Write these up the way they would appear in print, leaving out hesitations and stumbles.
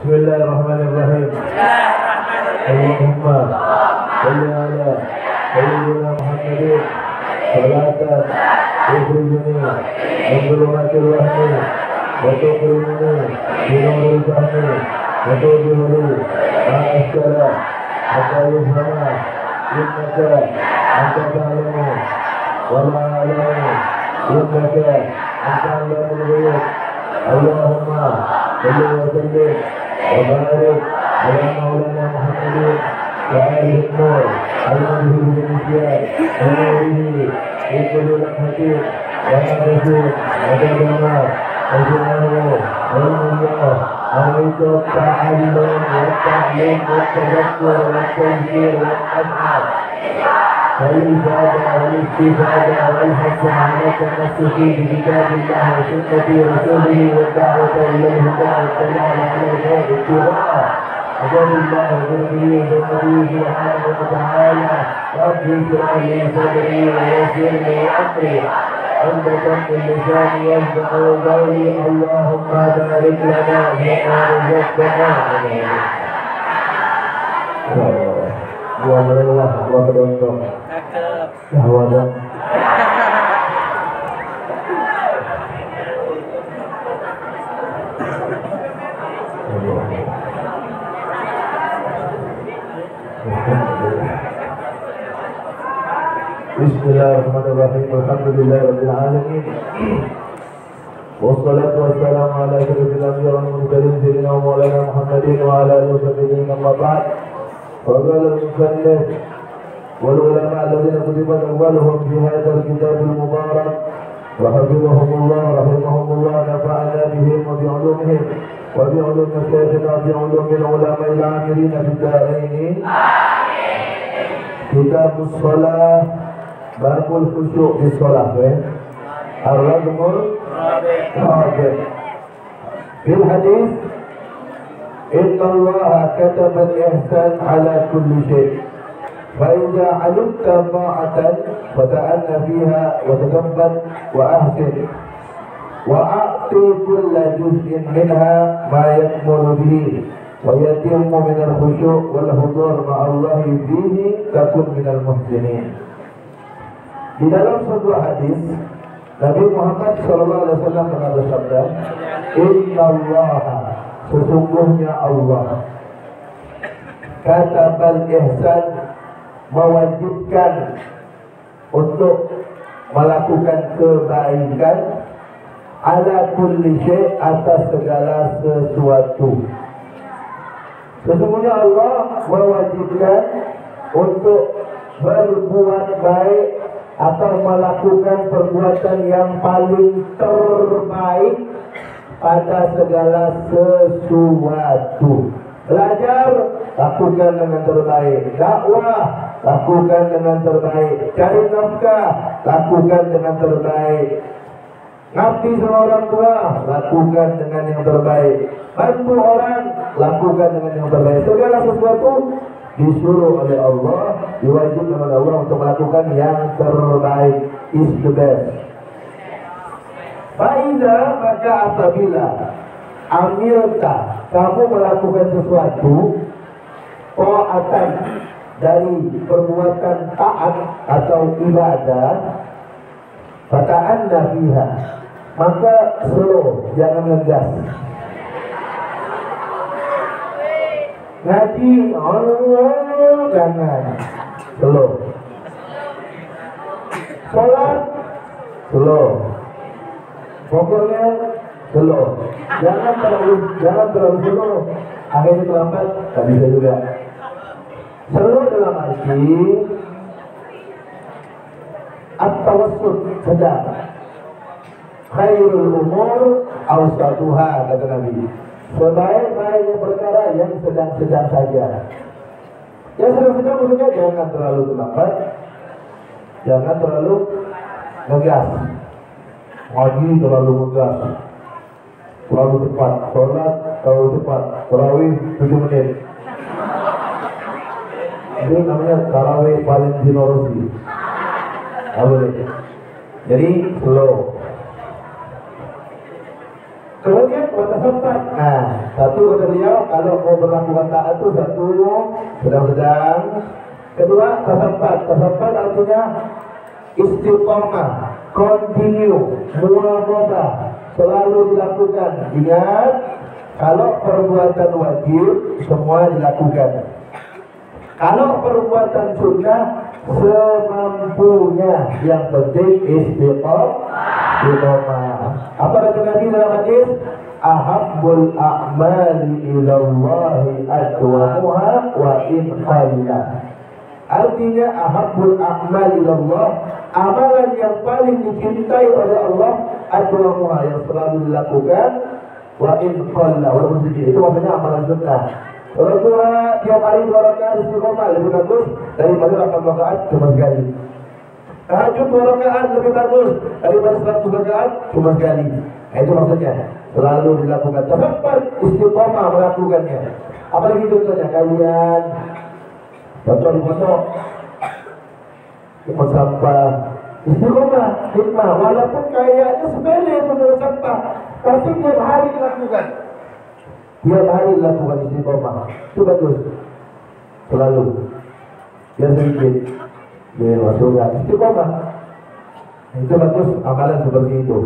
Bismillahirrahmanirrahim. Allahumma salli ala sayyidina Muhammadin salatan tukhrijuni min dhulumatil wahmi wa tukhrijuni min nuril fahmi wa tudhhiru ma ashkala hatta yufhama innaka anta ta'lamu wa la a'lamu innaka anta allamul ghuyub. Allahumma salli wa sallim wa barik ala maulana Muhammadin wa alihi nur al-madhi bil-nisyan wa nurihi ikulu rahmatin wa nafsin wa dadama wa jinahu wa ilmullah wa ta'allam wa ta'lim wa tadakkur wa tawjir wa al-adhar والإفادة والاستفادة والحث على التمسك بكتاب الله وسنة رسوله والدعوة إلى الهدى والسلام على الخير اتباعه أجل الله ذكري بنبيه سبحانه وتعالى رب اشرح لي صدري ويسر لي أمري عندك اللسان يصدق قولي اللهم بارك لنا فيما رزقتنا. Gua merelah, gua kedontok. Wadah. Bismillahirrahmanirrahim. Alhamdulillahirabbil alamin. Wassalatu wassalamu ala asyrafil anbiya'i wal mursalin sayyidina wa maulana Muhammadin wa ala alihi wa sahbihi amma ba'd. وقال المصنف والعلماء الذين كتبت أولهم في هذا الكتاب المبارك وحفظهم الله رحمهم الله نفعنا بهم وبعلومهم وبعلوم مشايخنا وبعلوم العلماء العاملين في الدارين. كتاب الصلاة باب الخشوع في الصلاة الرقم الرابع في الحديث إن الله كتب الإحسان على كل شيء فإذا علمت طاعة فتأن فيها وتثبت وأحسن وأعطي كل جزء منها ما يكمل به ويتم من الخشوع والحضور مع الله فيه تكن من المحسنين. Di dalam sebuah hadis Nabi Muhammad SAW pernah bersabda, Inna Allah, sesungguhnya Allah, katabal ihsan, mewajibkan untuk melakukan kebaikan, ala kulli syai', atas segala sesuatu. Sesungguhnya Allah mewajibkan untuk berbuat baik atau melakukan perbuatan yang paling terbaik pada segala sesuatu. Belajar, lakukan dengan terbaik. Dakwah, lakukan dengan terbaik. Cari nafkah, lakukan dengan terbaik. Ngabdi sama orang tua, lakukan dengan yang terbaik. Bantu orang, lakukan dengan yang terbaik. Segala sesuatu disuruh oleh Allah, diwajibkan oleh Allah untuk melakukan yang terbaik, is the best. Faiza, maka apabila amilta, kamu melakukan sesuatu ta'atan, dari perbuatan taat atau ibadah, fata'anna fiha, maka slow, jangan ngegas. Ngaji, Allah, jangan slow. Sholat, slow. Pokoknya slow. Jangan terlalu slow. Akhirnya terlambat, tak bisa juga. Slow dalam arti at-tawassut, sedang. Khairul umur awsatuha, kata Nabi. Sebaik-baiknya perkara yang sedang-sedang saja. Yang sedang-sedang maksudnya jangan terlalu terlambat, jangan terlalu ngegas. Ngaji terlalu ngegas, terlalu cepat. Sholat terlalu cepat. Tarawih 7 menit. Ini namanya tarawih Valentino Rossi. Jadi slow. Kemudian batas Tepat. Nah, satu kata beliau, kalau mau berlakukan taat itu satu sedang-sedang. Kedua, tepat. Tepat artinya istiqomah, continue, muamalah, selalu dilakukan. Ingat, kalau perbuatan wajib semua dilakukan. Kalau perbuatan sunnah semampunya, yang penting istiqomah. Apa kata Nabi dalam hadis? Ahabbul a'mali ilallahi adwamuha wa in qalla. Artinya ahabbul a'mali ilallah, amalan yang paling dicintai oleh Allah adwamuha, yang selalu dilakukan, wa in qalla, walaupun sedikit. Itu maksudnya amalan sunnah. Kalau dua tiap hari 2 rakaat istiqomah lebih bagus daripada 8 rakaat cuma sekali. Tahajud 2 rakaat lebih bagus daripada 100 rakaat cuma sekali. Nah, itu maksudnya selalu dilakukan. Tepat istiqomah melakukannya. Apalagi contohnya kalian contoh di pondok ikut sampah, istiqomah, hikmah. Walaupun kayaknya sepele itu menurut sampah, tapi tiap hari dilakukan. Tiap hari dilakukan istiqomah. Itu bagus. Selalu. Yang sedikit dia masukkan istiqomah. Itu bagus amalan seperti itu.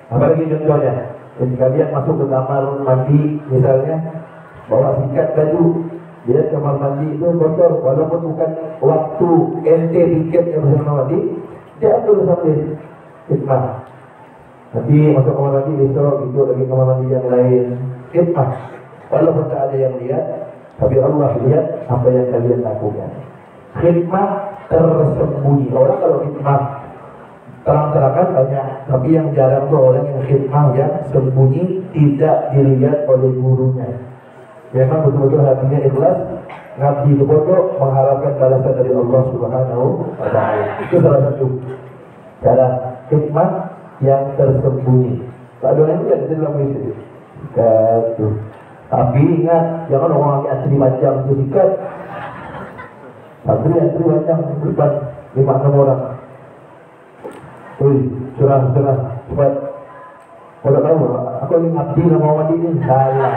Apalagi contohnya, jadi kalian masuk ke kamar mandi misalnya, bawa sikat baju, dia kamar mandi itu kotor, walaupun bukan waktu ente tiket yang bersama mandi, dia ambil sambil hikmah. Nanti masuk kamar mandi besok itu lagi kamar mandi yang lain, hikmah. Walaupun tak ada yang lihat, tapi Allah lihat apa yang kalian lakukan. Hikmah tersembunyi. Orang kalau hikmah terang-terangan banyak, tapi yang jarang tuh orang yang hikmah yang sembunyi, tidak dilihat oleh gurunya. Memang betul-betul hatinya ikhlas, ngabdi ke pondok, mengharapkan balasan dari Allah Subhanahu wa Ta'ala. Itu salah satu cara hikmah yang tersembunyi. Tak ada yang lihat di dalam isi. Tapi ingat, jangan orang antri macam itu sikat. Antri macam depan 5-6 orang. Surah, cepat. Kalau tahu, aku ingin abdi nama mandi ini salah.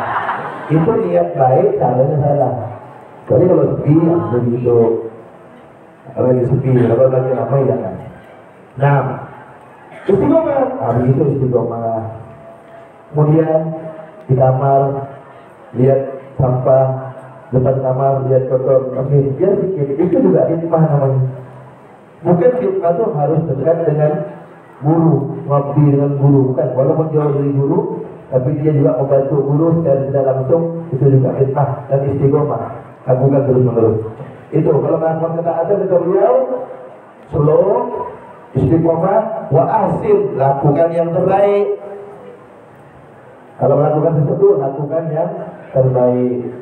Itu niat baik, caranya salah. Jadi kalau sepi, begitu. Lagi sepi, kalau lagi ramai jangan. Nah, istiqomah. Habis itu istiqomah. Kemudian di kamar lihat sampah, depan kamar lihat kotor. Oke, dia sedikit. Itu juga hikmah namanya. Bukan hikmah itu harus dekat dengan guru, ngopi dengan guru, bukan. Walaupun jauh dari guru, tapi dia juga membantu guru secara tidak langsung. Itu juga hikmah dan istiqomah. Lakukan terus-menerus. Itu kalau melakukan ketaatan kata beliau, slow, istiqomah, wa ahsin, lakukan yang terbaik. Kalau melakukan sesuatu, lakukan yang terbaik.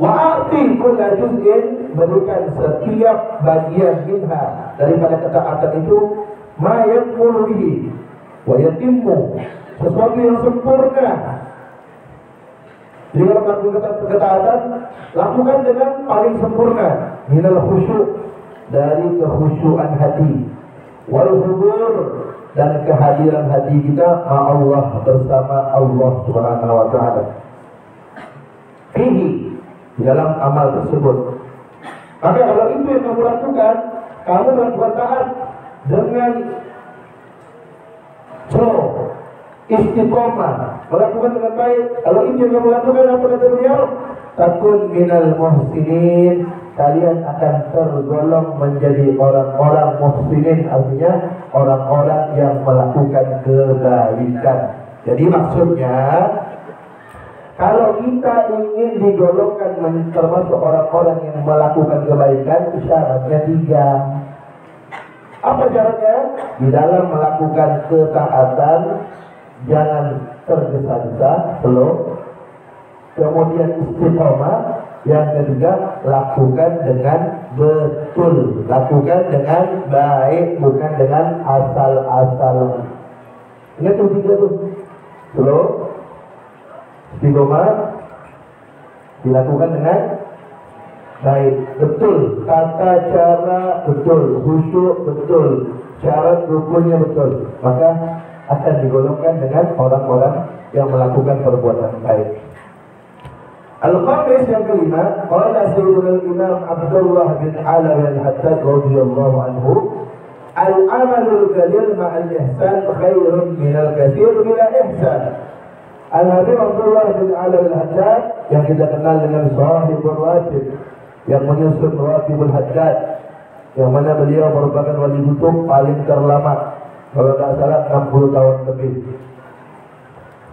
Wa'ati kulla juz'in, berikan setiap bagian minha daripada ketaatan itu ma yakmulu bihi wa yatimmu, sesuatu yang sempurna. Jadi kalau melakukan ketaatan, lakukan dengan paling sempurna. Minal khusyuk, dari kekhusyuan hati, wal hudur, dan kehadiran hati kita Allah, bersama Allah Subhanahu wa Ta'ala. Fihi, di dalam amal tersebut. Maka kalau itu yang kamu lakukan, kamu melakukan taat dengan istiqomah, melakukan dengan baik. Kalau itu yang kamu lakukan, apa kata beliau? Takun minal muhsinin, kalian akan tergolong menjadi orang-orang muhsinin, artinya orang-orang yang melakukan kebaikan. Jadi maksudnya, kalau kita ingin digolongkan termasuk orang-orang yang melakukan kebaikan, syaratnya 3. Apa syaratnya? Di dalam melakukan ketaatan, jangan tergesa-gesa, slow. Kemudian istiqomah. Yang ketiga, lakukan dengan betul, lakukan dengan baik, bukan dengan asal-asal. Ingat tuh 3 tuh. Slow, istiqomah, dilakukan dengan baik, betul, tata cara betul, khusyuk betul, syarat rukunnya betul, maka akan digolongkan dengan orang-orang yang melakukan perbuatan baik. Al-Khamis yang kelima, qala Sayyidul Imam Abdullah bin Alawi al-Haddad radhiyallahu anhu, al-amalul qalil ma'al ihsan khairun minal katsir bila ihsan. Al-Habib Abdullah bin Alawi al-Haddad yang kita kenal dengan Shahibul Ratib, yang menyusun Ratibul Haddad, yang mana beliau merupakan wali kutub paling terlama, kalau tidak salah 60 tahun lebih.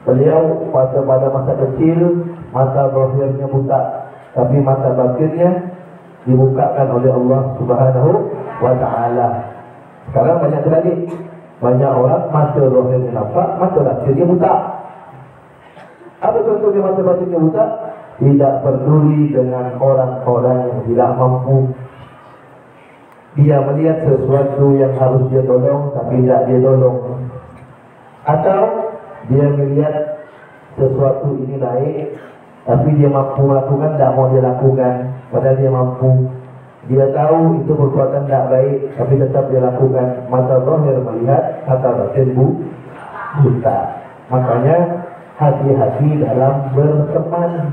Beliau pada masa kecil mata zahirnya buta, tapi mata batinnya dibukakan oleh Allah Subhanahu wa Ta'ala. Sekarang banyak sekali, banyak orang mata zahirnya nampak, mata batinnya buta. Apa contohnya mata batinnya buta? Tidak peduli dengan orang-orang yang tidak mampu. Dia melihat sesuatu yang harus dia tolong, tapi tidak dia tolong. Atau dia melihat sesuatu ini baik, tapi dia mampu melakukan, tidak mau dia lakukan, padahal dia mampu. Dia tahu itu perbuatan tidak baik, tapi tetap dia lakukan. Mata zahir melihat, mata batin buta. Makanya hati-hati dalam berteman.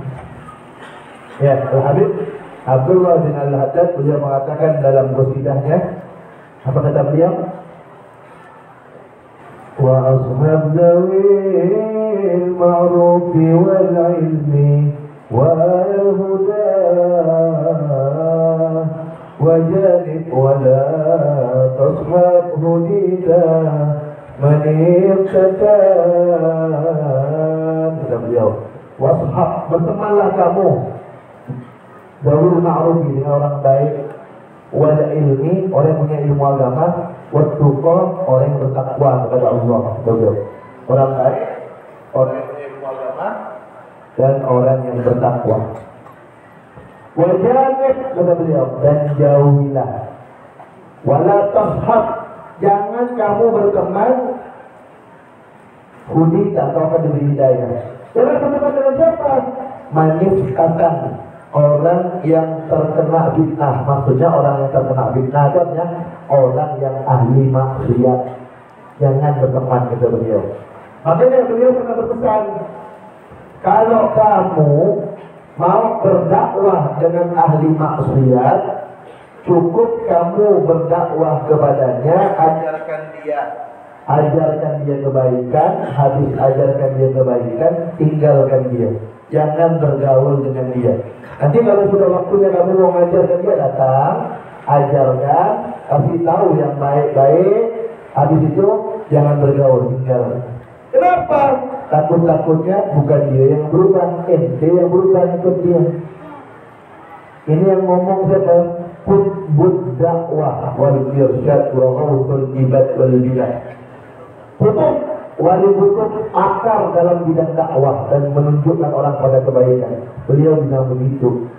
Ya, Al-Habib Abdullah bin Al-Haddad beliau mengatakan dalam qasidahnya, apa kata beliau? Wa ashab zawil ma'ruf wal ilmi wal huda wa janib wa la tashab hudida man irtadan. Kata beliau, washab, bertemanlah kamu zawil ma'ruf dengan orang baik, wal ilmi, orang yang punya ilmu agama, wattuqa, orang yang bertakwa kepada Allah. Orang baik, orang yang punya ilmu agama, dan orang yang bertakwa. Wajanib, kata beliau, dan jauhilah. Wala tashab, jangan kamu berteman hudi atau diberi hidayah. Jangan berteman dengan siapa? Manifkatan, orang yang terkena fitnah. Maksudnya orang yang terkena fitnah itu artinya orang yang ahli maksiat. Jangan berteman, kata beliau. Makanya beliau pernah berpesan, kalau kamu mau berdakwah dengan ahli maksiat, cukup kamu berdakwah kepadanya, ajarkan dia kebaikan, habis ajarkan dia kebaikan, tinggalkan dia. Jangan bergaul dengan dia. Nanti kalau sudah waktunya kamu mau mengajarkan dia, datang, ajarkan, kasih tahu yang baik-baik, habis itu jangan bergaul, tinggal. Kenapa? Takut-takutnya bukan dia yang berubah, ente yang berubah ikut dia. Ini yang ngomong siapa? Qutbud dakwah wal irsyad wa ghawthul ibad wal bidah. Wali kutub akar dalam bidang dakwah dan menunjukkan orang pada kebaikan. Beliau bilang begitu.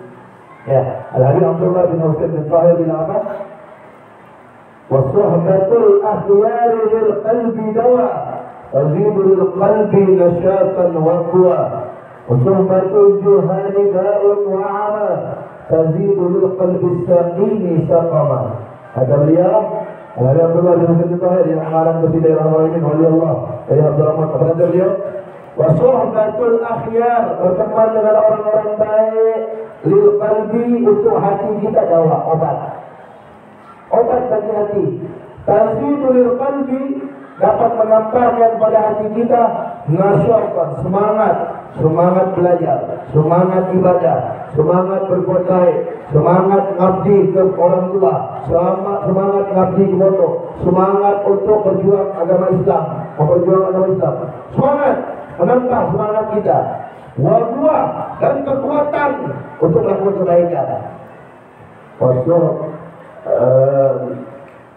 Ya, Al-Habib Abdullah bin Husain bin Tahir bilang apa? Wa suhbatul akhyari lil qalbi dawa, tazidu lil qalbi nasyatan wa quwa. Wa suhbatul juhani da'un wa 'ama, tazidu lil qalbi saqimi saqama. Kata beliau, Al-Habib Abdullah bin Husain bin Tahir yang mengarang qasidah Rahmanimin wali Allah dari Abdurrahman, apa kata beliau? Wa suhbatul akhyar, berteman dengan orang-orang baik, lil qalbi, untuk hati kita dawa, obat bagi hati. Tazidu lil qalbi, dapat menambahkan pada hati kita nasyatan, semangat belajar, semangat ibadah, semangat berbuat baik, semangat ngabdi ke orang tua, semangat ngabdi ke pondok, semangat untuk berjuang agama Islam, semangat menambah semangat kita, wabua, dan kekuatan untuk melakukan kebaikan.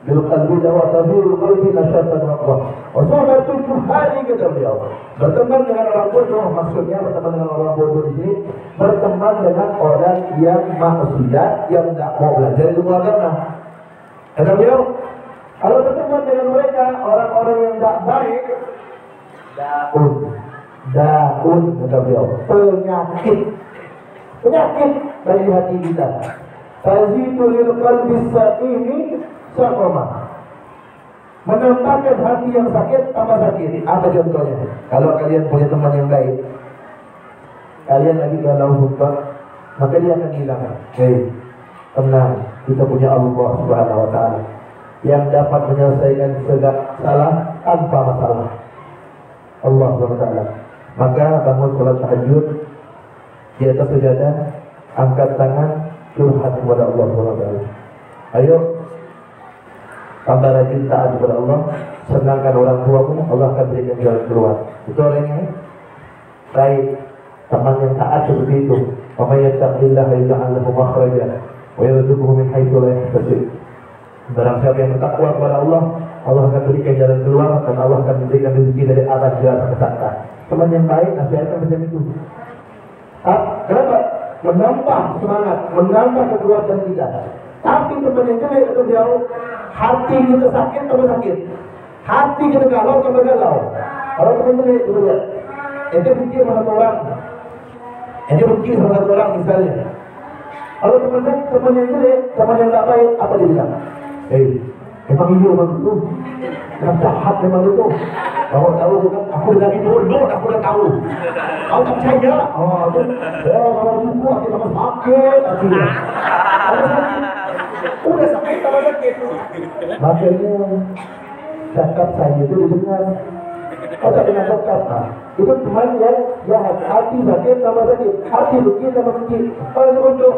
Bil qalbi dawa, tazidu qalbi nasyatan wa quwwah. Wa suhbatul juhali, kata beliau, berteman dengan orang bodoh. Maksudnya berteman dengan orang bodoh di sini, berteman dengan orang yang maksiat, yang tidak mau belajar ilmu agama. Kata beliau, kalau berteman dengan mereka, orang-orang yang tidak baik, daun, kata beliau, penyakit bagi hati kita. Tazidu lil qalbi saqimi saqama, menambahkan hati yang sakit tambah sakit. Apa contohnya? Kalau kalian punya teman yang baik, kalian lagi galau hutang, maka dia akan bilang, hei, tenang, kita punya Allah Subhanahu wa Ta'ala yang dapat menyelesaikan segala salah tanpa masalah. Allah Subhanahu wa Ta'ala. Maka bangun sholat tahajud di atas sajadah, angkat tangan, curhat kepada Allah Subhanahu wa Ta'ala. Ayo, tambah rajin taat kepada Allah, senangkan orang tuamu, Allah akan berikan jalan keluar. Itu orangnya baik, teman yang taat seperti itu. Wa may yattaqillaha yaj'al lahu makhraja wa yarzuqhu min haitsu la yahtasib. Barang siapa yang bertakwa kepada Allah, Allah akan berikan jalan keluar dan Allah akan memberikan rezeki dari atas jalan kesehatan. Teman yang baik nasihatnya macam itu. Kenapa? Menambah semangat, menambah kekuatan kita. Tapi teman yang jelek itu jauh, hati kita sakit tambah sakit, hati kita galau tambah galau. Kalau teman jelek itu lihat, ente benci sama satu orang, ente benci sama satu orang misalnya. Kalau teman yang jelek, teman yang tak baik, apa dia bilang? Emang ini orang itu, yang jahat memang itu. Kau tahu kan? Aku lagi bodoh, aku dah tahu. Kau tak percaya? Kalau buku hati sama sakit, hatinya. Udah sakit tambah sakit. Makanya cakap saya itu didengar. Kau tak dengar cakap? Itu teman yang jahat, hati sakit tambah sakit, hati benci tambah benci. Kalau itu bodoh,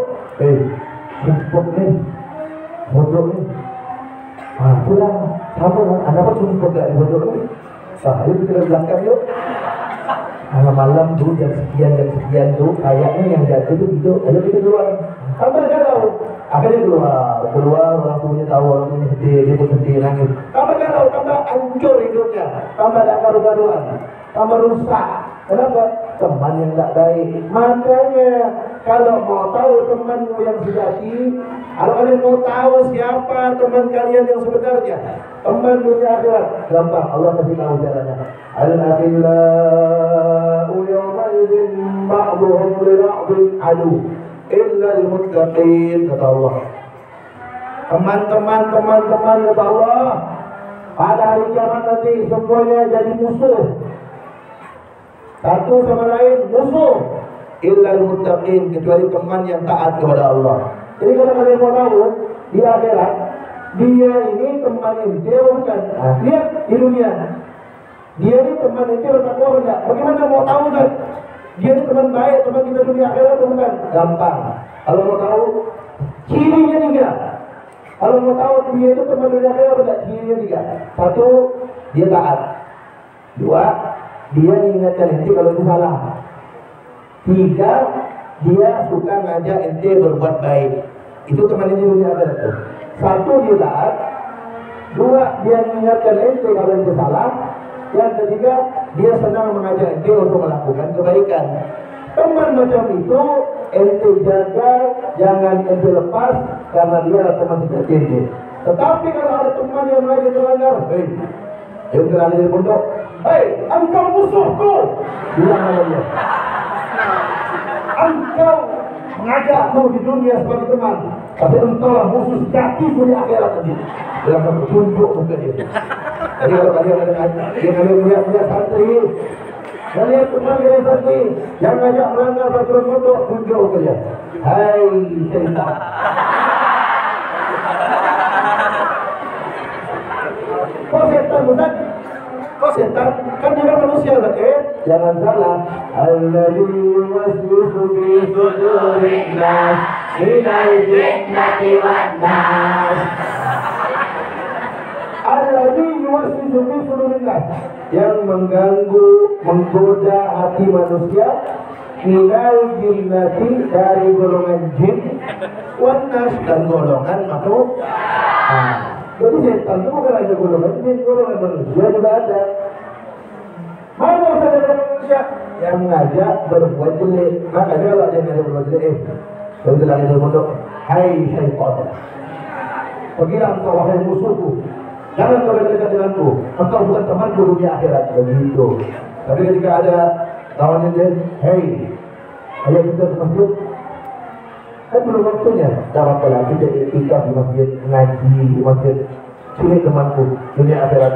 bodoh ni. Pulang, kamu ada apa cuma gak bodoh ni? Ayo kita belakang yuk. Malam-malam tu jam sekian tu kayaknya yang jatuh tu hidup. Ayo kita keluar. Tambah galau. Akhirnya keluar orang tuanya tahu, orang tuanya sedih, dia pun sedih nangis. Tambah galau, tambah hancur hidupnya, tambah tak garu-garuan, tambah rusak. Kenapa? Teman yang tak baik. Makanya kalau mau tahu temanmu yang sejati, kalau kalian mau tahu siapa teman kalian yang sebenarnya, teman dunia akhirat, gampang, Allah kasih tahu caranya. Al-akhillau yawma idzin ba'dhuhum li ba'dhin adu illa al-muttaqin, kata Allah. Teman-teman kata Allah, pada hari kiamat nanti semuanya jadi musuh. Satu sama lain musuh, illal muttaqin, kecuali teman yang taat kepada Allah. Jadi kalau kalian mau tahu di akhirat, dia ini teman ente bukan? Lihat di dunia, dia ini teman ente bertakwa enggak? Bagaimana mau tahu kan? Dia ini teman baik, teman kita dunia akhirat bukan? Gampang. Kalau mau tahu cirinya tiga. Kalau mau tahu dia itu teman dunia akhirat enggak? Cirinya tiga. Satu, dia taat. Dua, dia ingatkan ente kalau itu salah. Tiga, dia suka ngajak ente berbuat baik. Itu teman ente dunia akhirat tuh. Satu, dia taat. Dua, dia ingatkan ente kalau ente salah. Yang ketiga, dia senang mengajak ente untuk melakukan kebaikan. Teman macam itu ente jaga, jangan ente lepas, karena dia adalah teman sejati ente. Tetapi kalau ada teman yang mengajak melanggar, yang terlalu dari pondok, engkau musuhku, bilang sama dia. Engkau mengajakku di dunia sebagai teman, tapi engkau lah musuh sejatiku di akhirat nanti. Bilang kamu tunjuk muka dia. Jadi kalau kalian melihat santri, kalian teman kalian santri yang ngajak melanggar peraturan pondok, tunjuk muka dia. Hai syaitan. Kok setan bukan? Kok setan? Kan dia kan manusia kan? Jangan salah. Alladzi yuwaswisu fi sudurin nas minal jinnati wan nas. Alladzi yuwaswisu fi sudurin nas, yang mengganggu, menggoda hati manusia, minal jinnati, dari golongan jin, wan nas, dan golongan makhluk. Jadi setan itu bukan hanya golongan jin, golongan manusia juga ada. Mana saudara manusia yang mengajak berbuat jelek? Makanya kalau ada yang ngajak berbuat jelek, kalau bilang itu pondok, hai syaitan, pergilah engkau wahai musuhku, jangan kau dekat denganku, engkau bukan temanku dunia akhirat, begitu. Tapi ketika ada kawannya dia, hei, ayo kita ke masjid. Kan belum waktunya. Tak apa lah, kita iktikaf di masjid, ngaji di masjid. Sini temanku, dunia akhirat.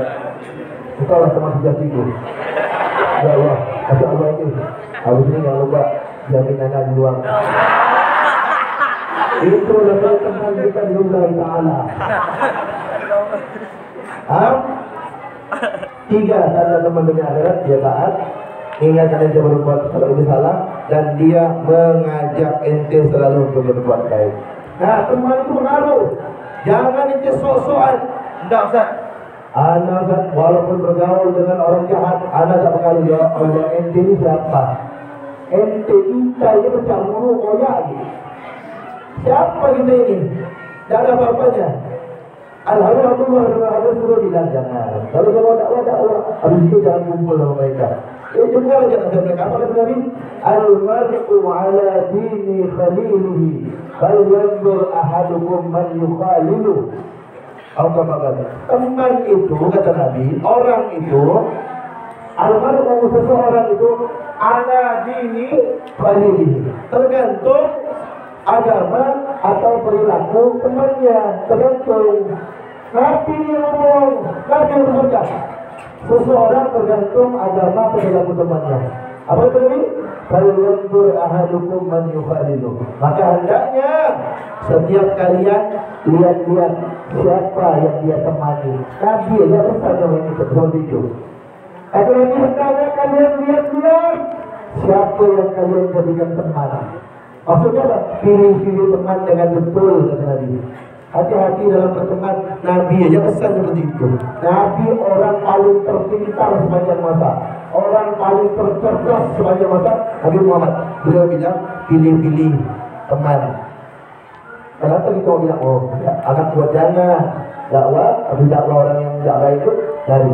Engkau lah teman sejatiku. Ya Allah, Masya Allah ini. Habis ini jangan lupa jaminannya di luar. Itu adalah teman kita di Allah Ta'ala. Tiga tanda teman dunia akhirat, dia taat, ingatkan ente berbuat kalau ini salah, dan dia mengajak ente selalu untuk berbuat baik. Nah, teman itu pengaruh. Jangan ente sok-sokan. Tidak, Ustaz. Anak Ustaz, walaupun bergaul dengan orang jahat, anak tak pengaruh. Ya Allah, ente ini siapa? Ente kita ini macam guru koyak. Siapa kita ini? Tidak ada apa-apanya. Alhamdulillah, Allah suruh bilang jangan. Kalau dakwah, habis itu jangan kumpul sama mereka. Juga jangan sama mereka. Apa kata Nabi? Al-mar'u ala dini khalilihi, falyanzur ahadukum man yukhalilu. Teman itu, kata Nabi, orang itu, al-mar'u seseorang itu ala dini khalilihi, tergantung agama atau perilaku temannya, tergantung. Nabi ngomong, Nabi bersabda, seseorang tergantung agama atau perilaku temannya. Apa itu ini? Kalau yanzur ahadukum man yukhalilu. Maka hendaknya setiap kalian lihat-lihat siapa yang dia temani. Nabi ya bersabda ini seperti itu. Atau Nabi hendaknya kalian lihat-lihat siapa yang kalian jadikan teman. Maksudnya apa? Pilih-pilih teman dengan betul, kata Nabi. Hati-hati dalam berteman. Nabi aja pesan seperti itu. Nabi orang paling terpintar sepanjang masa, orang paling tercerdas sepanjang masa. Nabi Muhammad, beliau bilang pilih-pilih teman. Kenapa kita bilang, oh anak buat jangan dakwah, tapi dakwah orang yang tidak baik itu dari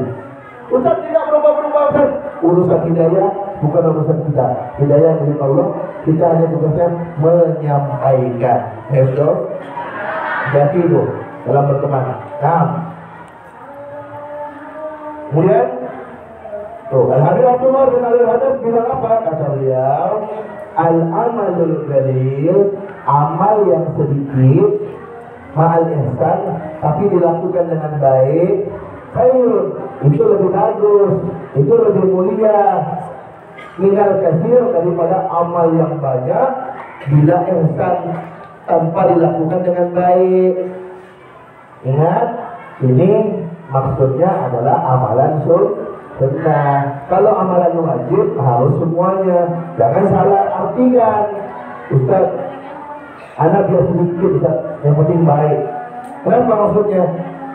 Ustaz tidak berubah-berubah. Ustaz, urusan hidayah bukan urusan kita. Hidayah dari Allah. Kita hanya tugasnya menyampaikan. Betul? Jadi itu dalam berteman. Nah, kemudian tuh Al-Habibullah bin Al-Hadab bilang apa? Kata beliau, al-amalul qalil, amal yang sedikit, ma'al ihsan, tapi dilakukan dengan baik, khairun, itu lebih bagus, itu lebih mulia, minal katsir, daripada amal yang banyak bila ihsan tanpa dilakukan dengan baik. Ingat, ini maksudnya adalah amalan sunnah. Kalau amalan wajib harus semuanya. Jangan salah artikan. Ustaz, anak biar sedikit, Ustaz, yang penting baik. Kenapa maksudnya?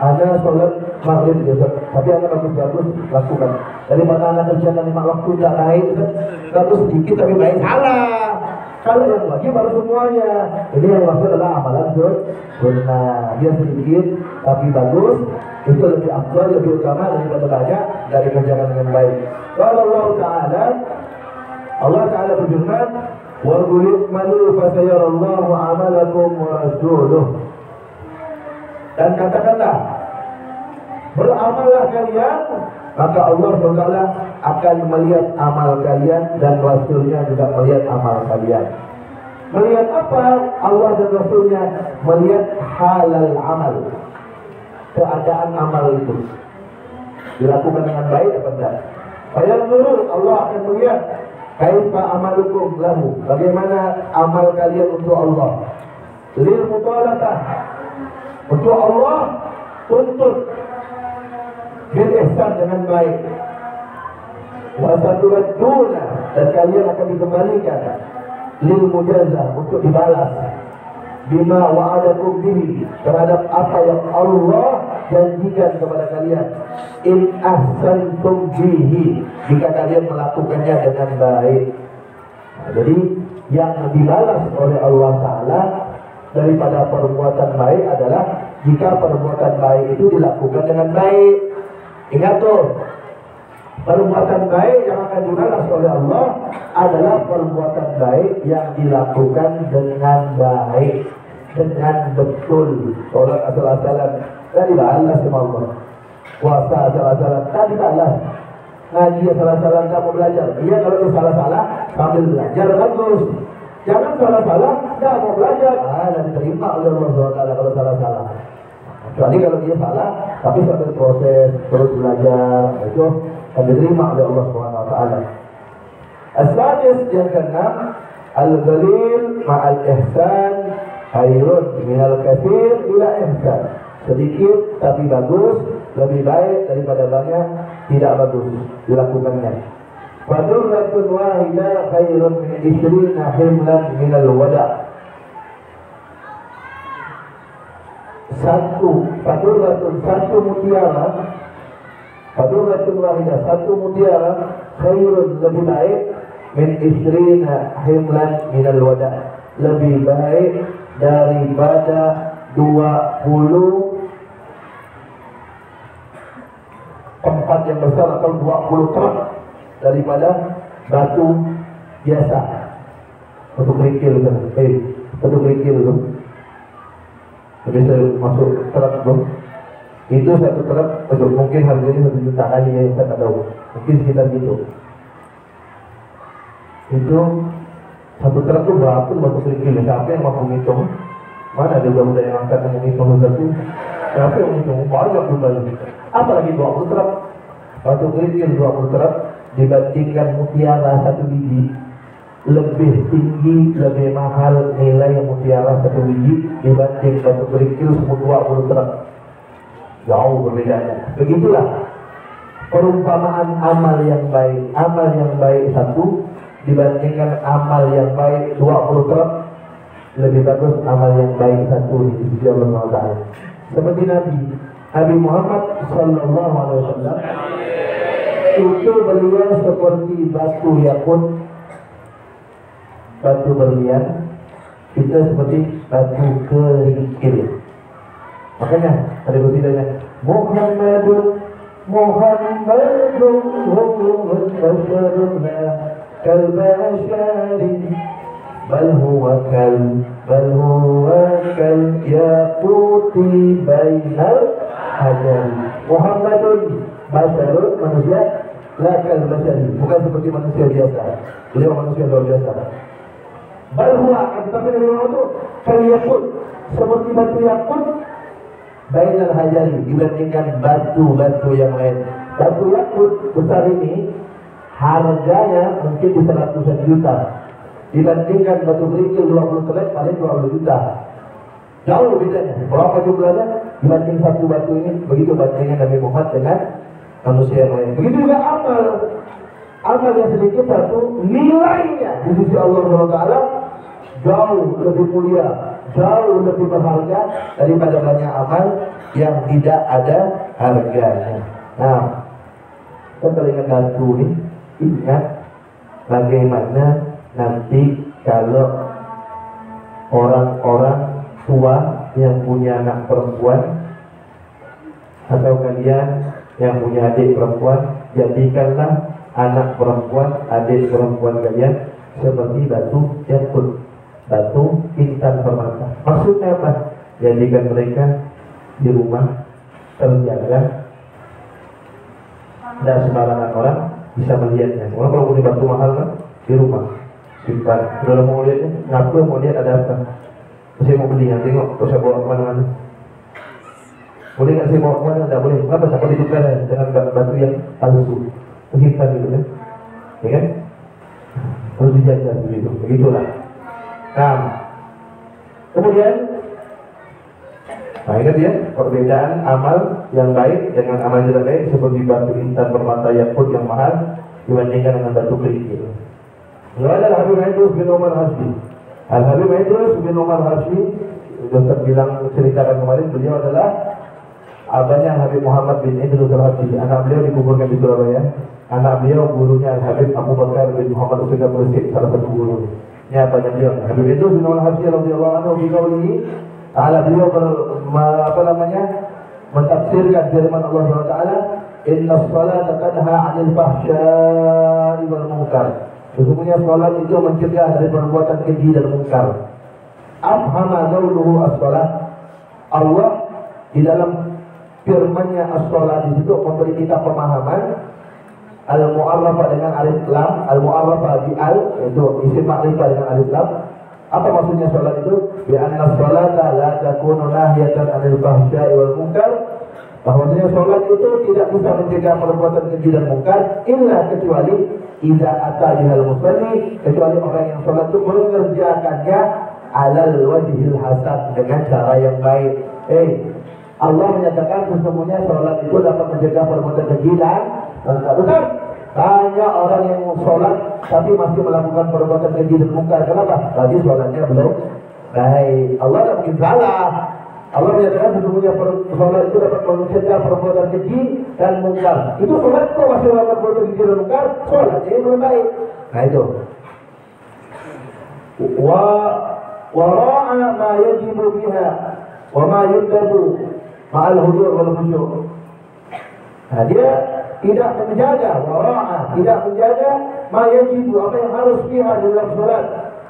Anak sholat maghrib, Ustaz, tapi anak bagus-bagus lakukan. Daripada anak kerjakan 5 waktu tidak baik, Ustaz, bagus sedikit tapi baik. Salah. Kalau yang wajib harus semuanya. Ini yang maksud adalah amalan sunnah. Dia sedikit tapi bagus, itu lebih afdal, lebih utama daripada banyak dari kerjaan dengan baik. Kalau Allah Ta'ala berfirman, wa qul i'malu fasayarallahu 'amalakum wa rasuluh. Dan katakanlah, beramallah kalian, maka Allah SWT akan melihat amal kalian dan Rasulnya juga melihat amal kalian. Melihat apa? Allah dan Rasulnya melihat halal amal, keadaan amal itu dilakukan dengan baik apa tidak. Allah akan melihat kaifa amalukum lahu, bagaimana amal kalian untuk Allah. Lil mutalatah, untuk Allah tuntut bil ihsan dengan baik. Wa saturadduna, dan kalian akan dikembalikan lil mujazah, untuk dibalas bima wa'adakum bihi, terhadap apa yang Allah janjikan kepada kalian. In ahsantum bihi, jika kalian melakukannya dengan baik. Nah, jadi yang dibalas oleh Allah Ta'ala daripada perbuatan baik adalah jika perbuatan baik itu dilakukan dengan baik. Ingat tuh, perbuatan baik yang akan dibalas oleh Allah adalah perbuatan baik yang dilakukan dengan baik, dengan betul. Sholat asal-asalan tadi balas sama Allah, puasa asal-asalan tadi balas, ngaji asal-asalan kamu belajar. Iya, kalau itu salah-salah sambil belajar bagus. Jangan salah-salah nggak mau belajar, dan diterima oleh Allah SWT kalau salah-salah. Kecuali kalau dia salah, tapi sambil proses terus belajar, itu akan diterima oleh Allah Subhanahu Wa Taala. As-sadis yang keenam, al-qalil ma'al ihsan khairun minal katsir ila ihsan. Sedikit tapi bagus lebih baik daripada banyak tidak bagus dilakukannya. Fadurratun wahidah khairun min 20 himlan minal wada'. Satu mutiara, fadurratun wahidah, satu mutiara khairun lebih baik min 20 himlan minal wada', lebih baik daripada 20 tempat yang besar atau 20 truk daripada batu biasa. Batu kerikil kan? Batu kerikil tu. Tapi saya masuk truk tu. Itu satu truk, mungkin harganya 1 juta kali ya, saya tak tahu. Mungkin sekitar gitu. Itu satu truk tu berapa batu kerikil? Siapa yang mampu menghitung? Mana ada budak yang angkat yang menghitung satu? Siapa yang menghitung? Banyak juga. Apalagi 20 truk. Batu kerikil 20 truk dibandingkan mutiara satu biji, lebih tinggi, lebih mahal nilai mutiara satu biji dibanding batu kerikil 20 truk. Jauh berbedanya. Begitulah perumpamaan amal yang baik. Amal yang baik satu dibandingkan amal yang baik 20 truk, lebih bagus amal yang baik satu di sisi Allah Taala. Seperti Nabi Muhammad Sallallahu Alaihi Wasallam itu beliau seperti batu yakut, batu berlian, kita seperti batu kerikil. Makanya ada beritanya Muhammadun kalbashari bal huwa kal yaquti bainal hajar. Muhammadun basyarun, manusia, la kal bashari, bukan seperti manusia biasa. Beliau manusia luar biasa. Bal huwa, tapi beliau itu kal yaqut, seperti batu yakut bainal hajari, dibandingkan batu-batu yang lain. Batu yakut besar ini harganya mungkin bisa ratusan juta, dibandingkan batu kerikil 20 truk paling 20 juta. Jauh bedanya. Berapa jumlahnya dibanding satu batu ini? Begitu bandingnya Nabi Muhammad dengan manusia yang lain. Begitu juga amal. Amal yang sedikit satu, nilainya di sisi Allah SWT jauh lebih mulia, jauh lebih berharga daripada banyak amal yang tidak ada harganya. Nah, kita ingat batu ini, ingat bagaimana nanti kalau orang-orang tua yang punya anak perempuan atau kalian yang punya adik perempuan, jadikanlah anak perempuan, adik perempuan kalian seperti batu yakut, batu intan permata. Maksudnya apa? Jadikan mereka di rumah terjaga, dan sembarangan orang bisa melihatnya. Orang kalau punya batu mahal kan di rumah simpan. Kalau mau lihatnya, ngaku mau lihat ada apa? Saya mau beli, yang tengok, terus saya bawa kemana-mana. Boleh nggak saya bawa kemana? Tidak boleh. Kenapa saya boleh tukar dengan batu yang palsu? Simpan gitu kan? Ya kan? Harus dijaga begitu. Begitulah. Nah, kemudian, ingat ya, perbedaan amal yang baik dengan amal yang tidak baik seperti batu intan permata yakut yang mahal dibandingkan dengan batu kerikil. Lalu Habib Idrus bin Umar Hashmi. Habib Idrus bin Umar Hashmi, Ustaz bilang ceritakan kemarin, beliau adalah abahnya Habib Muhammad bin Idrus Al-Hashmi. Anak beliau dikuburkan di Surabaya. Anak beliau gurunya Habib Abu Bakar bin Muhammad Usaid Mursid, salah satu guru. Ini abahnya beliau. Habib Idrus bin Umar Hashmi radhiyallahu anhu biqaulihi ta'ala, beliau mentafsirkan firman Allah SWT, inna salata tanha 'anil fahsya'i wal munkar. Sesungguhnya salat itu mencegah dari perbuatan keji dan munkar. Afhama qawluhu as-salat. Allah di dalam firman-Nya as-salat di situ memberi kita pemahaman al-mu'arrafah dengan alif lam, al-mu'arrafah di al, itu isim ma'rifah dengan alif lam, Apa maksudnya sholat itu? Bi'anna sholata la takunu nahiyatan 'anil fahsya'i wal munkar. Bahwasanya sholat itu tidak bisa mencegah perbuatan keji dan mungkar illa kecuali idza ata bihal musalli, kecuali orang yang sholat itu mengerjakannya alal wajhil hasan, dengan cara yang baik. Allah menyatakan sesungguhnya sholat itu dapat mencegah perbuatan keji dan mungkar. Bukan? Banyak orang yang sholat tapi masih melakukan perbuatan keji dan mungkar. Kenapa? Tadi sholatnya belum baik. Allah tidak mungkin salah. Allah menyatakan sesungguhnya sholat itu dapat mencegah perbuatan keji dan mungkar. Itu sholat kok masih melakukan perbuatan keji dan mungkar, sholatnya belum baik. Nah itu. Wara'a ma yajibu biha wa ma yundabu ma'al hudur wal khusyuk. Nah, dia tidak menjaga, wara'a, tidak menjaga ma yajibu, apa yang harus biha dalam sholat,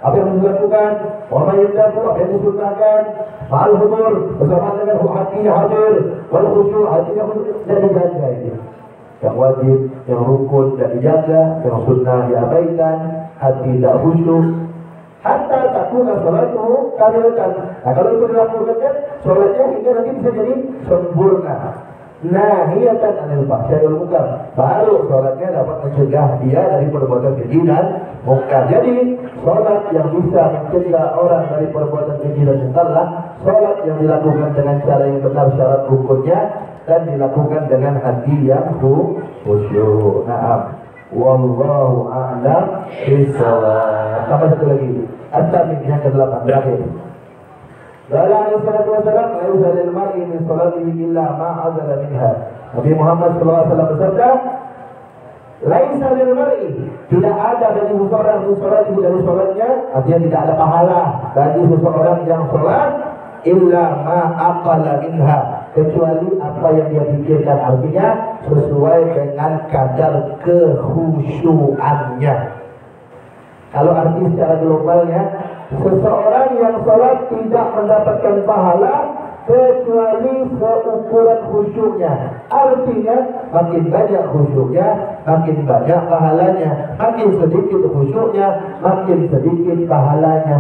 apa yang dilakukan, wa ma yundabu, apa yang disunnahkan, ma'al hudur, bersama dengan hatinya hadir, wal khusyuk, hatinya khusyuk, dan dijaga ini. Yang wajib, yang rukun tidak dijaga, yang sunnah diabaikan, hati tidak khusyuk. Hatta takuna sholatuhu kamilatan. Nah, kalau itu dilakukan kan sholatnya hingga nanti bisa jadi sempurna. Nahiyatan 'anil fahsya'i wal munkar. Baru sholatnya dapat mencegah dia dari perbuatan keji dan mungkar. Jadi sholat yang bisa mencegah orang dari perbuatan keji dan mungkar lah sholat yang dilakukan dengan cara yang benar syarat rukunnya dan dilakukan dengan hati yang khusyuk. Nah, wallahu a'lam bishawab. Tambah satu lagi. At-Tamim yang ke-8 terakhir. Qala alaihi salatu wasalam, laisa lil mar'i min salatihi illa ma 'azala minha. Nabi Muhammad sallallahu alaihi wasallam bersabda, laisa lil mar'i, tidak ada bagi seseorang min salatihi, dari salatnya, artinya tidak ada pahala bagi seseorang yang salat illa ma aqala minha, kecuali apa yang dia pikirkan, artinya sesuai dengan kadar kekhusyuannya. Kalau arti secara globalnya, seseorang yang sholat tidak mendapatkan pahala kecuali seukuran khusyuknya. Artinya makin banyak khusyuknya, makin banyak pahalanya. Makin sedikit khusyuknya, makin sedikit pahalanya.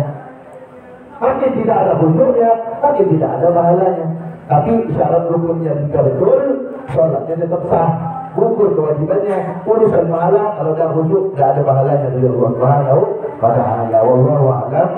Makin tidak ada khusyuknya, makin tidak ada pahalanya. Tapi syarat rukunnya jika betul, sholatnya tetap sah. Gugur kewajibannya, urusan pahala, kalau dah khusyuk, tidak ada pahalanya dari Allah Subhanahu wa ta'ala. Wallahu a'lam.